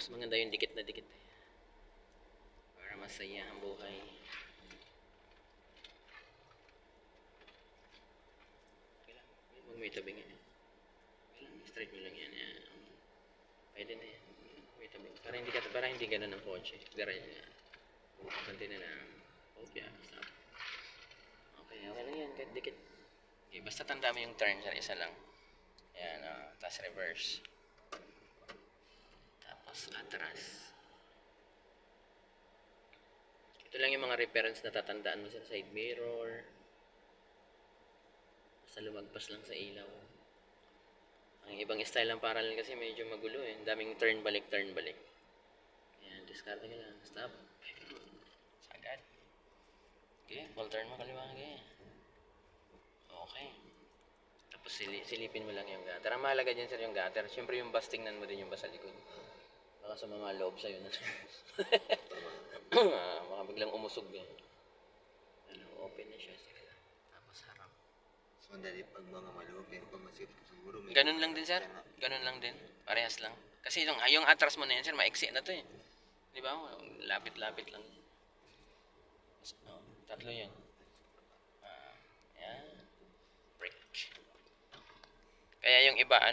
mas maganda yung dikit na dikit. Para masaya ang buhay. Huwag mo itabi nga. Straight mo lang yan. Yan. Pwede na yan. May tabi. Para hindi ganun ang kotse. Diretso yan. Kunti na lang. Okay, stop. Okay lang yan. Kahit dikit. Okay, basta tanda mo yung turn, sir. Isa lang. Yan, tapos reverse. Tapos atras. Ito lang yung mga reference na tatandaan mo sa side mirror. Basta lumagpas lang sa ilaw. Ang ibang style ng parallel kasi medyo magulo eh. Ang daming turn balik. Ayan, discard ka lang. Stop. Sagad. Okay, full turn mo kaliwa ka. Okay. Tapos silipin mo lang yung gutter. Ang mahalaga dyan sir yung gutter. Siyempre yung bus, tingnan mo din yung bus sa likod. Baka sa mga loob sa'yo na. Baka biglang umusog eh. Open na siya. Sige lang. Tapos harap. So, dali pag mga maloob yan, pag masipag siguro may... Ganun lang din sir. Ganun lang din. Parehas lang. Kasi yung atras mo na yan sir, maiksi na to eh. Di ba? Lapit-lapit lang. Tatlo yun. Yan. Break. Kaya yung iba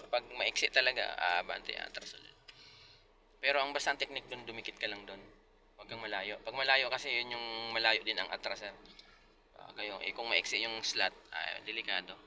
pag maiksi talaga, abante atras ulit. Pero ang basta technique doon, dumikit ka lang doon. Huwag kang malayo. Pag malayo kasi yun yung malayo din ang atras sir. Kung maiksi yung slot, delikado.